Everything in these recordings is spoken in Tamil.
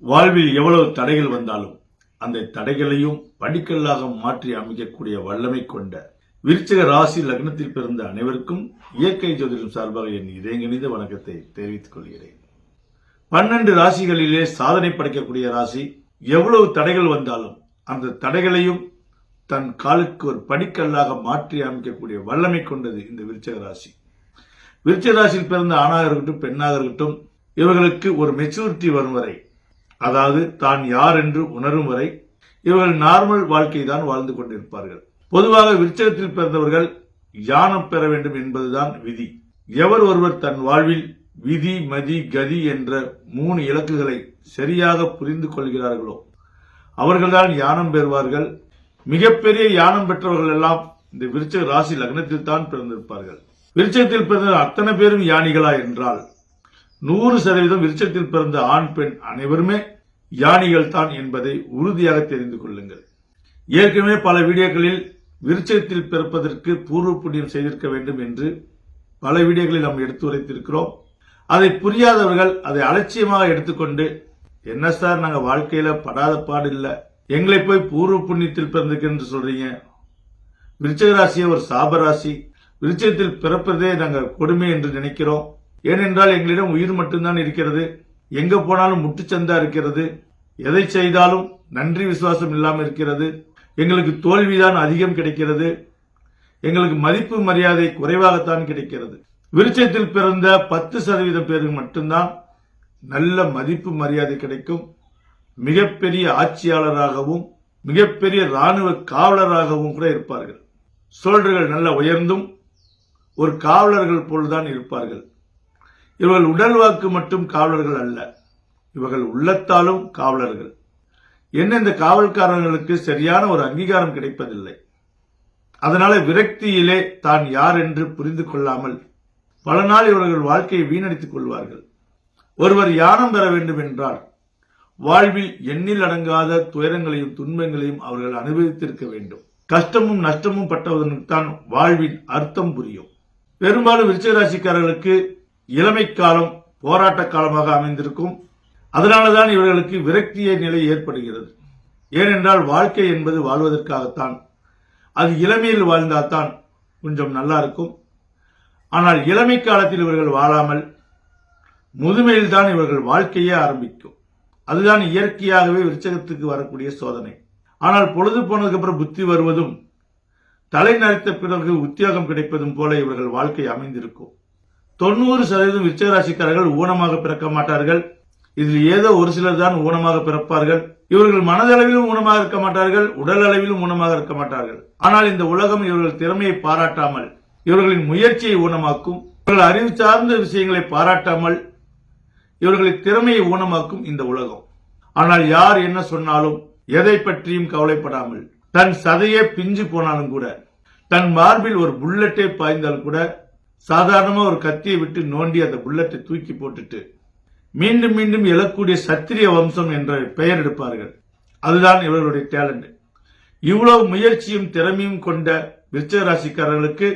வாழ்வில் எவ்வளவு தடைகள் வந்தாலும் அந்த தடைகளையும் படிக்கல்லாக மாற்றி அமைக்கக்கூடிய வல்லமை கொண்ட விருச்சிக ராசி லக்னத்தில் பிறந்த அனைவருக்கும் இயற்கை ஜோதிடம் சார்பாக என் இதயங்கணிந்த வணக்கத்தை தெரிவித்துக் கொள்கிறேன். 12 ராசிகளிலே சாதனை படைக்கக்கூடிய ராசி. எவ்வளவு தடைகள் வந்தாலும் அந்த தடைகளையும் தன் காலுக்கு ஒரு படிக்கல்லாக மாற்றி அமைக்கக்கூடிய வல்லமை கொண்டது இந்த விருச்சிக ராசி. விருச்சிக ராசியில் பிறந்த ஆணாக இருக்கட்டும் பெண்ணாக இருக்கட்டும், இவர்களுக்கு ஒரு மெச்சூரிட்டி வரும் வரை, அதாவது தான் யார் என்று உணரும் வரை இவர்கள் நார்மல் வாழ்க்கை தான் வாழ்ந்து கொண்டிருப்பார்கள். பொதுவாக விருச்சிகத்தில் பிறந்தவர்கள் ஞானம் பெற வேண்டும் என்பதுதான் விதி. எவர் ஒருவர் தன் வாழ்வில் விதி மதி கதி என்ற 3 இலக்குகளை சரியாக புரிந்து கொள்கிறார்களோ அவர்கள்தான் ஞானம் பெறுவார்கள். மிகப்பெரிய ஞானம் பெற்றவர்கள் எல்லாம் இந்த விருச்சிக ராசி லக்னத்தில் தான் பிறந்திருப்பார்கள். விருச்சிகத்தில் பிறந்த அத்தனை பேரும் ஞானிகளா என்றால் 100% விருச்சிகத்தில் பிறந்த ஆண் பெண் அனைவருமே ஞானிகள் தான் என்பதை உறுதியாக தெரிந்து கொள்ளுங்கள். ஏற்கனவே பல வீடியோக்களில் விருச்சிகத்தில் பிறப்பதற்கு பூர்வ புண்ணியம் செய்திருக்க வேண்டும் என்று பல வீடியோக்களில் நாம் எடுத்து உரைத்திருக்கிறோம். அதை புரியாதவர்கள் அதை அலட்சியமாக எடுத்துக்கொண்டு, என்ன சார் நாங்க வாழ்க்கையில படாத பாடு இல்ல, எங்களை போய் பூர்வ புண்ணியத்தில் பிறந்திருக்கு என்று சொல்றீங்க, விருச்சிக ராசியை ஒரு சாபராசி, விருச்சிகத்தில் பிறப்பதே நாங்க கொடுமை என்று நினைக்கிறோம், ஏனென்றால் எங்களிடம் உயிர் மட்டும்தான் இருக்கிறது, எங்க போனாலும் முட்டுச்சந்தா இருக்கிறது, எதை செய்தாலும் நன்றி விசுவாசம் இல்லாமல் இருக்கிறது, எங்களுக்கு தோல்விதான் அதிகம் கிடைக்கிறது, எங்களுக்கு மதிப்பு மரியாதை குறைவாகத்தான் கிடைக்கிறது. விருச்சிகத்தில் பிறந்த 10% பேருக்கு மட்டும்தான் நல்ல மதிப்பு மரியாதை கிடைக்கும். மிகப்பெரிய ஆட்சியாளராகவும் மிகப்பெரிய ராணுவ காவலராகவும் கூட இருப்பார்கள். சோல்டர்கள் நல்ல உயர்ந்தும் ஒரு காவலர்கள் போல்தான் இருப்பார்கள். இவர்கள் உடல் வாக்கு மட்டும் காவலர்கள் அல்ல, இவர்கள் உள்ளத்தாலும் காவலர்கள். என்ன, இந்த காவல்காரர்களுக்கு சரியான ஒரு அங்கீகாரம் கிடைப்பதில்லை. அதனால விரக்தியிலே தான் யார் என்று புரிந்து கொள்ளாமல் பல நாள் இவர்கள் வாழ்க்கையை வீணடித்துக் கொள்வார்கள். ஒருவர் ஞானம் பெற வேண்டும் என்றால் வாழ்வில் எண்ணில் அடங்காத துயரங்களையும் துன்பங்களையும் அவர்கள் அனுபவித்திருக்க வேண்டும். கஷ்டமும் நஷ்டமும் பட்டவதற்குத்தான் வாழ்வின் அர்த்தம் புரியும். பெரும்பாலும் விருச்சிக ராசிக்காரர்களுக்கு இளமை காலம் போராட்ட காலமாக அமைந்திருக்கும். அதனாலதான் இவர்களுக்கு விரக்திய நிலை ஏற்படுகிறது. ஏனென்றால் வாழ்க்கை என்பது வாழ்வதற்காகத்தான். அது இளமையில் வாழ்ந்தால்தான் கொஞ்சம் நல்லா இருக்கும். ஆனால் இளமை காலத்தில் இவர்கள் வாழாமல் முதுமையில் தான் இவர்கள் வாழ்க்கையே ஆரம்பிக்கும். அதுதான் இயற்கையாகவே விருச்சிகத்துக்கு வரக்கூடிய சோதனை. ஆனால் பொழுது போனதுக்கு அப்புறம் புத்தி வருவதும் தலை நரைத்த பிறகு உத்தியோகம் கிடைப்பதும் போல இவர்கள் வாழ்க்கை அமைந்திருக்கும். 90% விருச்சிக ராசிக்காரர்கள் ஊனமாக பிறக்க மாட்டார்கள். இதில் ஏதோ ஒரு சிலர் தான் ஊனமாக பிறப்பார்கள். இவர்கள் மனதளவிலும் ஊனமாக இருக்க மாட்டார்கள், உடல் அளவிலும் ஊனமாக இருக்க மாட்டார்கள். ஆனால் இந்த உலகம் இவர்கள் திறமையை பாராட்டாமல் இவர்களின் முயற்சியை ஊனமாக்கும். இவர்கள் அறிவு சார்ந்த விஷயங்களை பாராட்டாமல் இவர்களின் திறமையை ஊனமாக்கும் இந்த உலகம். ஆனால் யார் என்ன சொன்னாலும் எதை பற்றியும் கவலைப்படாமல், தன் சதையே பிஞ்சு போனாலும் கூட, தன் மார்பில் ஒரு புல்லட்டை பாய்ந்தால் கூட சாதாரணமா ஒரு கத்தியை விட்டு நோண்டி அந்த புல்லட்டை தூக்கி போட்டுட்டு மீண்டும் மீண்டும் எழக்கூடிய சத்திரிய வம்சம் என்ற பெயர் எடுப்பார்கள். அதுதான் இவர்களுடைய டேலண்ட். இவ்வளவு முயற்சியும் திறமையும் கொண்ட விருச்சிக ராசிக்காரர்களுக்கு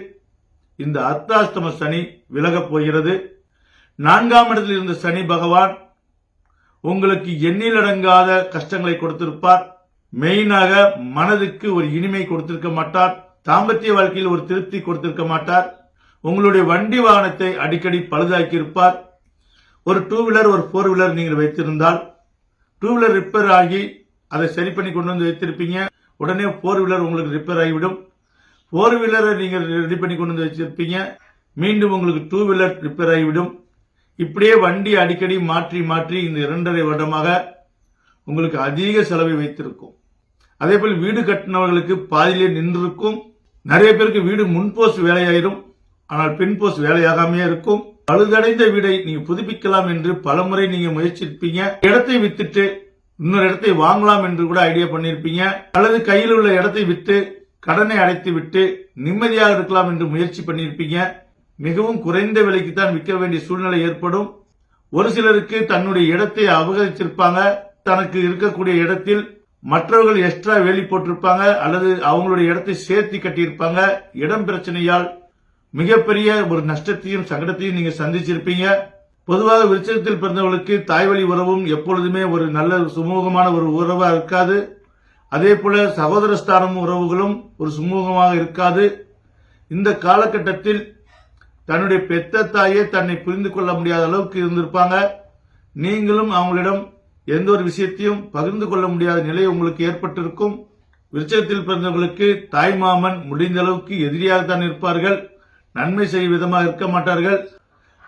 இந்த அர்த்தாஷ்டம சனி விலகப் போகிறது. 4ஆம் இடத்தில் இருந்த சனி பகவான் உங்களுக்கு எண்ணிலடங்காத கஷ்டங்களை கொடுத்திருப்பார். மெயினாக மனதுக்கு ஒரு இனிமை கொடுத்திருக்க மாட்டார். தாம்பத்திய வாழ்க்கையில் ஒரு திருப்தி கொடுத்திருக்க மாட்டார். உங்களுடைய வண்டி வாகனத்தை அடிக்கடி பழுதாக்கி இருப்பார். ஒரு 2 வீலர் ஒரு 4 வீலர் நீங்கள் வைத்திருந்தால் 2 வீலர் ரிப்பேர் ஆகி அதை சரி பண்ணி கொண்டு வந்து வைத்திருப்பீங்க. உடனே 4 வீலர் உங்களுக்கு ரிப்பேர் ஆகிவிடும். 4 வீலரை நீங்கள் ரெடி பண்ணி கொண்டு வந்து வச்சிருப்பீங்க, மீண்டும் உங்களுக்கு 2 வீலர் ரிப்பேர் ஆகிவிடும். இப்படியே வண்டி அடிக்கடி மாற்றி மாற்றி இந்த 2.5 வருடமாக உங்களுக்கு அதிக செலவை வைத்திருக்கும். அதே போல் வீடு கட்டினவர்களுக்கு பாதியிலே நின்றிருக்கும். நிறைய பேருக்கு வீடு முன்போஸ் வேலையாயிரும், ஆனால் பின்போஸ் வேலையாகாமே இருக்கும். பழுதடைந்த வீடை நீங்க புதுப்பிக்கலாம் என்று பலமுறை நீங்க முயற்சிப்பீங்க. இடத்தை வித்துட்டு இன்னொரு இடத்தை வாங்கலாம் என்று கூட ஐடியா பண்ணிருப்பீங்க. அல்லது கையில் உள்ள இடத்தை விட்டு கடனை அடைத்து விட்டு நிம்மதியாக இருக்கலாம் என்று முயற்சி பண்ணிருப்பீங்க. மிகவும் குறைந்த விலைக்கு தான் விற்க வேண்டிய சூழ்நிலை ஏற்படும். ஒரு சிலருக்கு தன்னுடைய இடத்தை அபகரிச்சிருப்பாங்க. தனக்கு இருக்கக்கூடிய இடத்தில் மற்றவர்கள் எக்ஸ்ட்ரா வேலி போட்டிருப்பாங்க, அல்லது அவங்களுடைய இடத்தை சேர்த்து கட்டியிருப்பாங்க. இடம் பிரச்சனையால் மிகப்பெரிய ஒரு நஷ்டத்தையும் சங்கடத்தையும் நீங்க சந்திச்சிருப்பீங்க. பொதுவாக விருச்சிகத்தில் பிறந்தவர்களுக்கு தாய்வழி உறவும் எப்பொழுதுமே ஒரு நல்ல சுமூகமான ஒரு உறவா இருக்காது. அதே போல சகோதரஸ்தானம் உறவுகளும் ஒரு சுமூகமாக இருக்காது. இந்த காலகட்டத்தில் தன்னுடைய பெத்த தாயே தன்னை புரிந்து கொள்ள முடியாத அளவுக்கு இருந்திருப்பாங்க. நீங்களும் அவங்களிடம் எந்த ஒரு விஷயத்தையும் பகிர்ந்து கொள்ள முடியாத நிலை உங்களுக்கு ஏற்பட்டிருக்கும். விருச்சிகத்தில் பிறந்தவர்களுக்கு தாய் மாமன் முடிந்த அளவுக்கு எதிரியாகத்தான் இருப்பார்கள். நன்மை செய்யும் விதமாக இருக்க மாட்டார்கள்.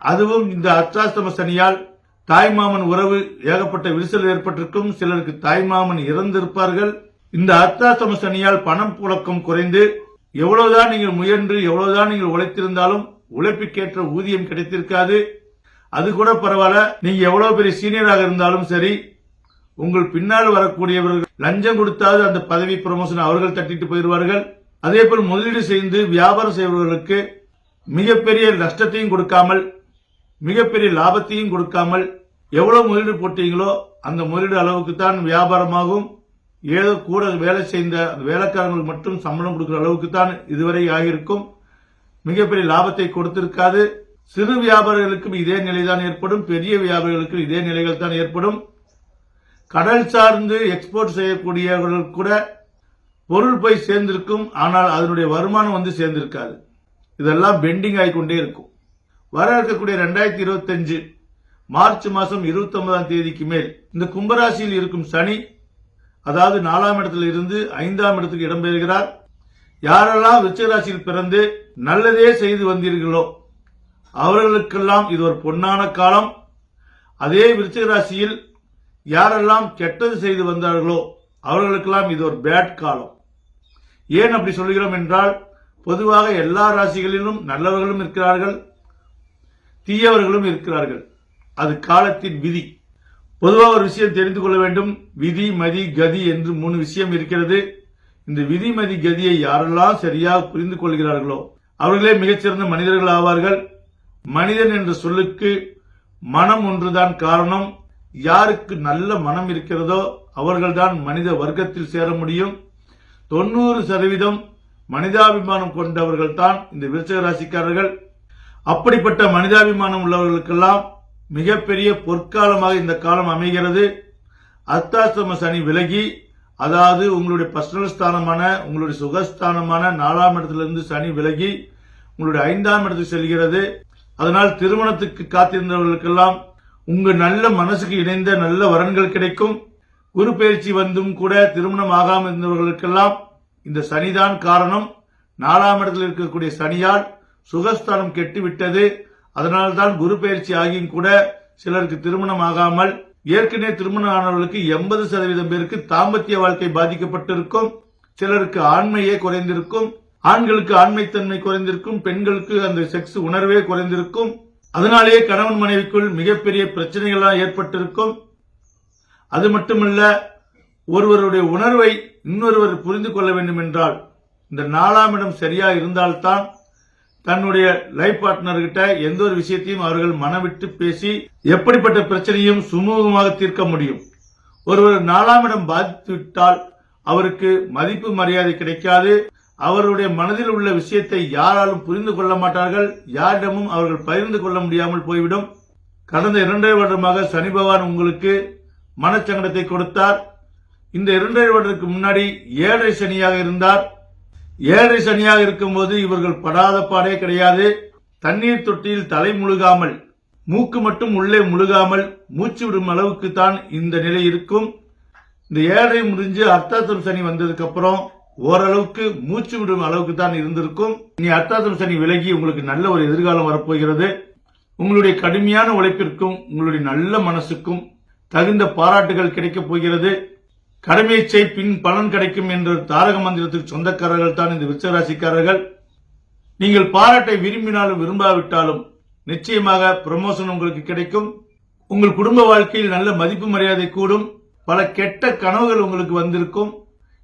அதுவும் இந்த அர்த்தாஷ்டம சனியால் தாய்மாமன் உறவு ஏகப்பட்ட விரிசல் ஏற்பட்டிருக்கும். சிலருக்கு தாய்மாமன் இறந்திருப்பார்கள். இந்த அர்த்தாஷ்டம சனியால் பணம் புழக்கம் குறைந்து எவ்வளவுதான் நீங்கள் முயன்று எவ்வளவுதான் நீங்கள் உழைத்திருந்தாலும் உழைப்புக்கேற்ற ஊதியம் கிடைத்திருக்காது. அது கூட பரவாயில்ல, நீங்க எவ்வளவு பெரிய சீனியராக இருந்தாலும் சரி, உங்கள் பின்னால் வரக்கூடியவர்கள் லஞ்சம் கொடுத்தாவது அந்த பதவி ப்ரமோஷன் அவர்கள் தட்டிட்டு போயிடுவார்கள். அதே போல் முதலீடு செய்து வியாபாரம் செய்பவர்களுக்கு மிகப்பெரிய நஷ்டத்தையும் கொடுக்காமல் மிகப்பெரிய லாபத்தையும் கொடுக்காமல் எவ்வளவு முதலீடு போட்டீங்களோ அந்த முதலீடு அளவுக்கு தான் வியாபாரமாகும். ஏதோ கூட வேலை செய்த வேலைக்காரங்களுக்கு மட்டும் சம்பளம் கொடுக்கிற அளவுக்கு தான் இதுவரை ஆகியிருக்கும். மிகப்பெரிய லாபத்தை கொடுத்திருக்காது. சிறு வியாபாரிகளுக்கும் இதே நிலைதான் ஏற்படும். பெரிய வியாபாரிகளுக்கும் இதே நிலைகள் தான் ஏற்படும். கடல் சார்ந்து எக்ஸ்போர்ட் செய்யக்கூடியவர்கள் கூட பொருள் போய் சேர்ந்திருக்கும். ஆனால் அதனுடைய வருமானம் வந்து சேர்ந்திருக்காது. இதெல்லாம் பெண்டிங் ஆகிக்கொண்டே இருக்கும். வர இருக்கக்கூடிய 2025 மார்ச் மாசம் 29ஆம் தேதிக்கு மேல் இந்த கும்பராசியில் இருக்கும் சனி, அதாவது 4ஆம் இடத்தில் இருந்து 5ஆம் இடத்துக்கு இடம்பெறுகிறார். யாரெல்லாம் விருச்சிக ராசியில் பிறந்து நல்லதே செய்து வந்தீர்களோ அவர்களுக்கெல்லாம் இது ஒரு பொன்னான காலம். அதே விருச்சிக ராசியில் யாரெல்லாம் கெட்டது செய்து வந்தார்களோ அவர்களுக்கெல்லாம் இது ஒரு பேட் காலம். ஏன் அப்படி சொல்கிறோம் என்றால், பொதுவாக எல்லா ராசிகளிலும் நல்லவர்களும் இருக்கிறார்கள், தீயவர்களும் இருக்கிறார்கள். அது காலத்தின் விதி. பொதுவாக ஒரு விஷயம் தெரிந்து கொள்ள வேண்டும். விதி, மதி, கதி என்று 3 விஷயம் இருக்கிறது. இந்த விதி, மதி, கதியை யாரெல்லாம் சரியாக புரிந்து கொள்கிறார்களோ அவர்களே மிகச்சிறந்த மனிதர்கள் ஆவார்கள். மனிதன் என்ற சொல்லுக்கு மனம் ஒன்றுதான் காரணம். யாருக்கு நல்ல மனம் இருக்கிறதோ அவர்கள்தான் மனித வர்க்கத்தில் சேர முடியும். 90% மனிதாபிமானம் கொண்டவர்கள் தான் இந்த விருச்சிக ராசிக்காரர்கள். அப்படிப்பட்ட மனிதாபிமானம் உள்ளவர்களுக்கெல்லாம் மிகப்பெரிய பொற்காலமாக இந்த காலம் அமைகிறது. அர்த்தாஷ்டம சனி விலகி, அதாவது உங்களுடைய பர்சனல் ஸ்தானமான உங்களுடைய சுகஸ்தானமான 4ஆம் இடத்திலிருந்து சனி விலகி உங்களுடைய 5ஆம் இடத்துக்கு செல்கிறது. அதனால் திருமணத்துக்கு காத்திருந்தவர்களுக்கெல்லாம் உங்க நல்ல மனசுக்கு இணைந்த நல்ல வரன்கள் கிடைக்கும். குரு பயிற்சி வந்தும் கூட திருமணம் ஆகாமல் இருந்தவர்களுக்கெல்லாம் இந்த சனிதான் காரணம். 4ஆம் இடத்தில் இருக்கக்கூடிய சனியால் சுகஸ்தானம் கெட்டுவிட்டது. அதனால்தான் குரு பயிற்சி ஆகியும் கூட சிலருக்கு திருமணம் ஆகாமல், ஏற்கனவே திருமணம் ஆனவர்களுக்கு 80% பேருக்கு தாம்பத்திய வாழ்க்கை பாதிக்கப்பட்டிருக்கும். சிலருக்கு ஆண்மையே குறைந்திருக்கும். ஆண்களுக்கு ஆண்மைத்தன்மை குறைந்திருக்கும். பெண்களுக்கு அந்த செக்ஸ் உணர்வே குறைந்திருக்கும். அதனாலேயே கணவன் மனைவிக்குள் மிகப்பெரிய பிரச்சனைகள் ஏற்பட்டிருக்கும். அது மட்டுமல்ல, ஒருவருடைய உணர்வை இன்னொருவர் புரிந்து கொள்ள வேண்டும் என்றால் இந்த 4ஆம் இடம் சரியா இருந்தால்தான் தன்னுடைய லைஃப் பார்ட்னர்கிட்ட எந்த ஒரு விஷயத்தையும் அவர்கள் மனவிட்டு பேசி எப்படிப்பட்ட பிரச்சனையும் சுமூகமாக தீர்க்க முடியும். ஒருவர் 4ஆம் இடம் பாதித்து விட்டால் அவருக்கு மதிப்பு மரியாதை கிடைக்காது. அவருடைய மனதில் உள்ள விஷயத்தை யாராலும் புரிந்து கொள்ள மாட்டார்கள். யாரிடமும் அவர்கள் பகிர்ந்து கொள்ள முடியாமல் போய்விடும். கடந்த 2.5 வருடமாக சனி பகவான் உங்களுக்கு மனச்சங்கடத்தை கொடுத்தார். இந்த 2.5 வருடத்துக்கு முன்னாடி 7.5 சனியாக இருந்தார். 7.5 சனியாக இருக்கும்போது இவர்கள் படாத பாடே கிடையாது. தண்ணீர் தொட்டியில் தலை முழுகாமல், மூக்கு மட்டும் உள்ளே முழுகாமல் மூச்சு விடும் அளவுக்கு தான் இந்த நிலை இருக்கும். இந்த 7.5 முடிஞ்சு அர்த்தாஷ்டம சனி வந்ததுக்கு அப்புறம் ஓரளவுக்கு மூச்சு விடும் அளவுக்கு தான் இருந்திருக்கும். இனி அர்த்தாஷ்டம சனி விலகி உங்களுக்கு நல்ல ஒரு எதிர்காலம் வரப்போகிறது. உங்களுடைய கடுமையான உழைப்பிற்கும் உங்களுடைய நல்ல மனசுக்கும் தகுந்த பாராட்டுகள் கிடைக்கப் போகிறது. கடமையை செய், பின் பலன் கிடைக்கும் என்ற தாரக மந்திரத்துக்கு சொந்தக்காரர்கள் தான் இந்த விருச்சிக ராசிக்காரர்கள். நீங்கள் பாராட்டை விரும்பினாலும் விரும்பாவிட்டாலும் நிச்சயமாக ப்ரமோஷன் உங்களுக்கு கிடைக்கும். உங்கள் குடும்ப வாழ்க்கையில் நல்ல மதிப்பு மரியாதை கூடும். பல கெட்ட கனவுகள் உங்களுக்கு வந்திருக்கும்.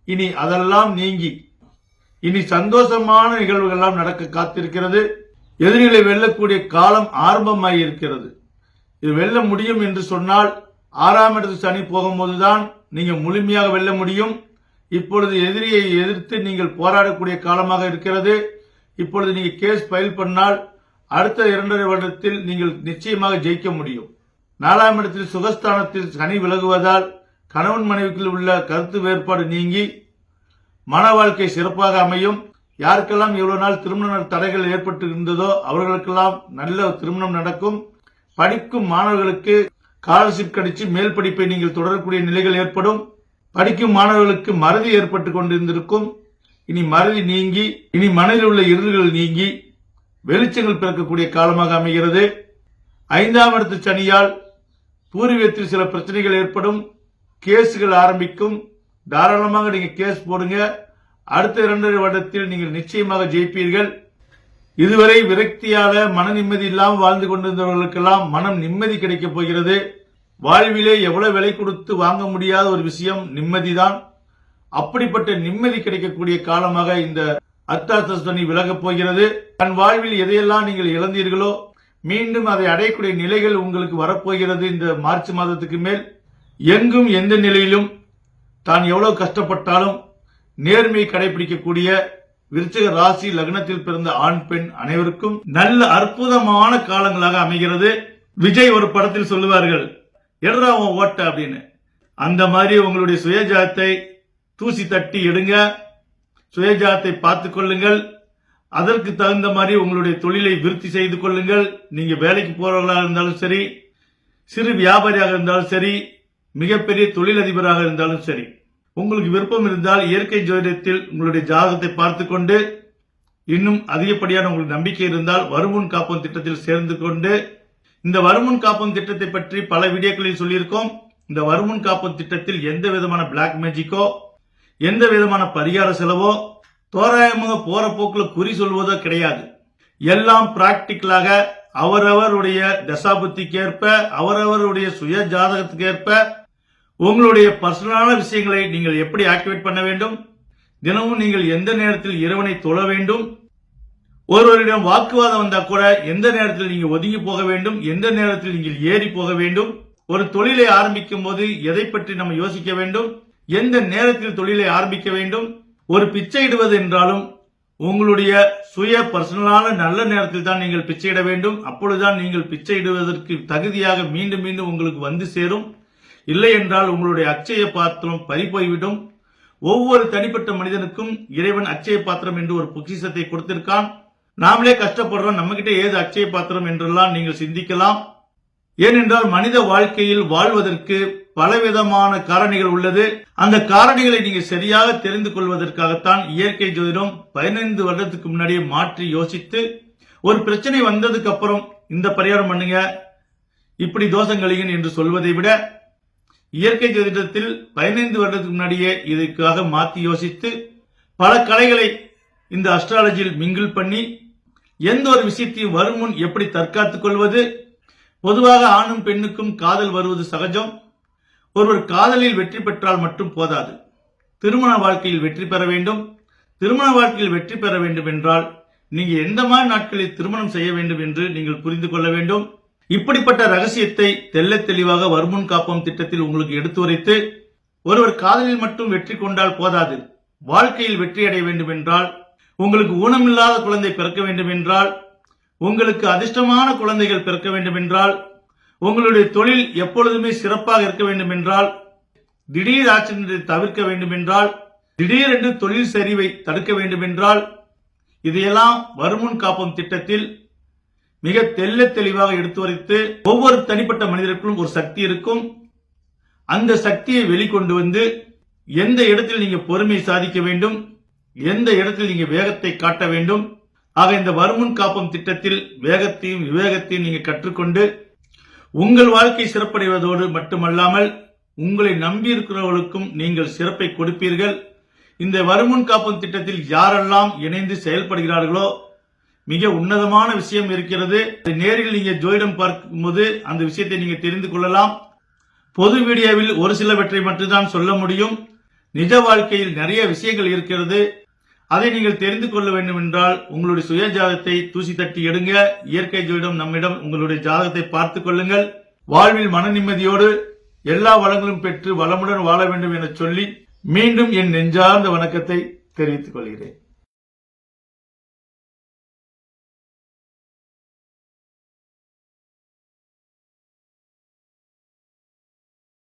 இனி அதெல்லாம் நீங்கி இனி சந்தோஷமான நிகழ்வுகள் எல்லாம் நடக்க காத்திருக்கிறது. எதிரிகளை வெல்லக்கூடிய காலம் ஆரம்பமாகி இருக்கிறது. இது வெல்ல முடியும் என்று சொன்னால் 6ஆம் இடத்துக்கு சனி போகும்போதுதான் நீங்க முழுமையாக வெல்ல முடியும். இப்பொழுது எதிரியை எதிர்த்து நீங்கள் போராடக்கூடிய காலமாக இருக்கிறது. இப்பொழுது நீங்க கேஸ் ஃபைல் பண்ணால் அடுத்த 2.5 வருடத்தில் நீங்கள் நிச்சயமாக ஜெயிக்க முடியும். 4ஆம் இடத்தில் சுகஸ்தானத்தில் சனி விலகுவதால் கணவன் மனைவிக்குள் உள்ள கருத்து வேறுபாடு நீங்கி மன வாழ்க்கை சிறப்பாக அமையும். யாருக்கெல்லாம் இவ்வளவு நாள் திருமண தடைகள் ஏற்பட்டு இருந்ததோ அவர்களுக்கெல்லாம் நல்ல திருமணம் நடக்கும். படிக்கும் மாணவர்களுக்கு ஸ்காலர்ஷிப் கிடைச்சு மேல் படிப்பை நீங்கள் தொடரக்கூடிய நிலைகள் ஏற்படும். படிக்கும் மாணவர்களுக்கு மறதி ஏற்பட்டு கொண்டிருந்திருக்கும். இனி மறதி நீங்கி, இனி மனதில் உள்ள இருள்கள் நீங்கி வெளிச்சங்கள் பிறக்கக்கூடிய காலமாக அமைகிறது. 5ஆம் இடத்து சனியால் பூர்வீகத்தில் சில பிரச்சனைகள் ஏற்படும். கேஸுகள் ஆரம்பிக்கும். தாராளமாக நீங்க கேஸ் போடுங்க. அடுத்த 2.5 வருடத்தில் நீங்கள் நிச்சயமாக ஜெயிப்பீர்கள். இதுவரை விரக்தியால மன நிம்மதி இல்லாமல் வாழ்ந்து கொண்டிருந்தவர்களுக்கெல்லாம் மனம் நிம்மதி கிடைக்கப் போகிறது. வாழ்விலே எவ்வளவு விலை கொடுத்து வாங்க முடியாத ஒரு விஷயம் நிம்மதிதான். அப்படிப்பட்ட நிம்மதி கிடைக்கக்கூடிய காலமாக இந்த அர்த்தாஷ்ட சனி விலகப் போகிறது. தன் வாழ்வில் எதையெல்லாம் நீங்கள் இழந்தீர்களோ மீண்டும் அதை அடையக்கூடிய நிலைகள் உங்களுக்கு வரப்போகிறது. இந்த மார்ச் மாதத்துக்கு மேல் எங்கும் எந்த நிலையிலும் தான் எவ்வளவு கஷ்டப்பட்டாலும் நேர்மையை கடைபிடிக்கக்கூடிய விருச்சிக ராசி லக்னத்தில் பிறந்த ஆண் பெண் அனைவருக்கும் நல்ல அற்புதமான காலங்களாக அமைகிறது. விஜய் ஒரு படத்தில் சொல்லுவார்கள், எடுறா உன் ஓட்ட அப்படின்னு. அந்த மாதிரி உங்களுடைய சுயஜாதத்தை தூசி தட்டி எடுங்க. சுயஜாதத்தை பார்த்துக் கொள்ளுங்கள். அதற்கு தகுந்த மாதிரி உங்களுடைய தொழிலை விருத்தி செய்து கொள்ளுங்கள். நீங்க வேலைக்கு போறவர்களாக இருந்தாலும் சரி, சிறு வியாபாரியாக இருந்தாலும் சரி, மிகப்பெரிய தொழிலதிபராக இருந்தாலும் சரி, உங்களுக்கு விருப்பம் இருந்தால் இயற்கை ஜோதிடத்தில் உங்களுடைய ஜாதகத்தை பார்த்து கொண்டு இன்னும் அதிகப்படியான உங்களுக்கு நம்பிக்கை இருந்தால் வருமுன் காப்போம் திட்டத்தில் சேர்ந்து கொண்டு, இந்த வருமுன் காப்போம் திட்டத்தை பற்றி பல வீடியோக்களில் சொல்லியிருக்கோம். இந்த வருமுன் காப்போம் திட்டத்தில் எந்த விதமான பிளாக் மேஜிக்கோ, எந்த விதமான பரிகார செலவோ, தோராயமாக போற போக்குல குறி சொல்வதோ கிடையாது. எல்லாம் பிராக்டிக்கலாக அவரவருடைய தசாபுத்திக்கு ஏற்ப, அவரவருடைய சுய ஜாதகத்துக்கு ஏற்ப உங்களுடைய பர்சனலான விஷயங்களை நீங்கள் எப்படி ஆக்டிவேட் பண்ண வேண்டும், தினமும் நீங்கள் எந்த நேரத்தில் இறைவனை தொழ வேண்டும், ஒருவரிடம் வாக்குவாதம் வந்தா கூட எந்த நேரத்தில் நீங்க ஒதுங்கி போக வேண்டும், எந்த நேரத்தில் நீங்கள் ஏறி போக வேண்டும், ஒரு தொழிலை ஆரம்பிக்கும் போது எதை பற்றி நம்ம யோசிக்க வேண்டும், எந்த நேரத்தில் தொழிலை ஆரம்பிக்க வேண்டும். ஒரு பிச்சை இடுவது என்றாலும் உங்களுடைய சுய பர்சனலான நல்ல நேரத்தில் தான் நீங்கள் பிச்சையிட வேண்டும். அப்பொழுதுதான் நீங்கள் பிச்சை இடுவதற்கு தகுதியாக மீண்டும் மீண்டும் உங்களுக்கு வந்து சேரும். இல்லை என்றால் உங்களுடைய அட்சய பாத்திரம் பறிபோய்விடும். ஒவ்வொரு தனிப்பட்ட மனிதனுக்கும் இறைவன் அட்சய பாத்திரம் என்று ஒரு பொக்கிஷத்தை கொடுத்திருக்கான். நாமளே கஷ்டப்படுறோம், நம்ம கிட்ட ஏது அட்சய பாத்திரம் என்றெல்லாம் நீங்கள் சிந்திக்கலாம். ஏனென்றால் மனித வாழ்க்கையில் வாழ்வதற்கு பலவிதமான காரணிகள் உள்ளது. அந்த காரணிகளை நீங்க சரியாக தெரிந்து கொள்வதற்காகத்தான் இயற்கை ஜோதிடம் 15 வருடத்துக்கு முன்னாடியே மாற்றி யோசித்து, ஒரு பிரச்சனை வந்ததுக்கு அப்புறம் இந்த பரிகாரம் பண்ணுங்க, இப்படி தோஷம் கழியுங்க என்று சொல்வதை விட இயற்கை ஜோதிடத்தில் 15 வருடத்துக்கு முன்னாடியே இதற்காக மாற்றி யோசித்து பல கலைகளை இந்த அஸ்ட்ராலஜியில் மிங்கிள் பண்ணி எந்த ஒரு விஷயத்தையும் வரும் முன் எப்படி தற்காத்துக் கொள்வது. பொதுவாக ஆணும் பெண்ணுக்கும் காதல் வருவது சகஜம். ஒருவர் காதலில் வெற்றி பெற்றால் மட்டும் போதாது, திருமண வாழ்க்கையில் வெற்றி பெற வேண்டும். திருமண வாழ்க்கையில் வெற்றி பெற வேண்டும் என்றால் நீங்க எந்த மாதிரி நாட்களில் திருமணம் செய்ய வேண்டும் என்று நீங்கள் புரிந்து கொள்ள வேண்டும். இப்படிப்பட்ட ரகசியத்தை தெல்ல தெளிவாக வருமுன் காப்போம் திட்டத்தில் உங்களுக்கு எடுத்துரைத்து, ஒருவர் காதலில் மட்டும் வெற்றி கொண்டால் போதாது, வாழ்க்கையில் வெற்றி அடைய வேண்டும் என்றால், உங்களுக்கு ஊனமில்லாத குழந்தை பிறக்க வேண்டும் என்றால், உங்களுக்கு அதிர்ஷ்டமான குழந்தைகள் பிறக்க வேண்டும் என்றால், உங்களுடைய தொழில் எப்பொழுதுமே சிறப்பாக இருக்க வேண்டும் என்றால், திடீர் ஆக்சிடென்ட்டை தவிர்க்க வேண்டும் என்றால், திடீரென்று தொழில் சரிவை தடுக்க வேண்டும் என்றால், இதையெல்லாம் வருமுன் காப்போம் திட்டத்தில் மிக தெல்ல தெளிவாக எடுத்துரைத்து, ஒவ்வொரு தனிப்பட்ட மனிதருக்கும் ஒரு சக்தி இருக்கும். அந்த சக்தியை வெளிக்கொண்டு வந்து எந்த இடத்தில் நீங்க பொறுமை சாதிக்க வேண்டும், எந்த இடத்தில் நீங்க வேகத்தை காட்ட வேண்டும். ஆக இந்த வருமுன் காப்போம் திட்டத்தில் வேகத்தையும் விவேகத்தையும் நீங்க கற்றுக்கொண்டு உங்கள் வாழ்க்கை சிறப்படைவதோடு மட்டுமல்லாமல் உங்களை நம்பியிருக்கிறவர்களுக்கும் நீங்கள் சிறப்பை கொடுப்பீர்கள். இந்த வருமுன் காப்போம் திட்டத்தில் யாரெல்லாம் இணைந்து செயல்படுகிறார்களோ மிக உன்னதமான விஷயம் இருக்கிறது. நேரில் நீங்க ஜோதிடம் பார்க்கும்போது அந்த விஷயத்தை நீங்க தெரிந்து கொள்ளலாம். பொது வீடியோவில் ஒரு சிலவற்றை மட்டும்தான் சொல்ல முடியும். நிஜ வாழ்க்கையில் நிறைய விஷயங்கள் இருக்கிறது. அதை நீங்கள் தெரிந்து கொள்ள வேண்டும் என்றால் உங்களுடைய சுய ஜாதகத்தை தூசி தட்டி எடுங்க. இயற்கை ஜோதிடம் நம்மிடம் உங்களுடைய ஜாதகத்தை பார்த்துக் கொள்ளுங்கள். வாழ்வில் மன நிம்மதியோடு எல்லா வளங்களும் பெற்று வளமுடன் வாழ வேண்டும் என சொல்லி மீண்டும் என் நெஞ்சார்ந்த வணக்கத்தை தெரிவித்துக் கொள்கிறேன்.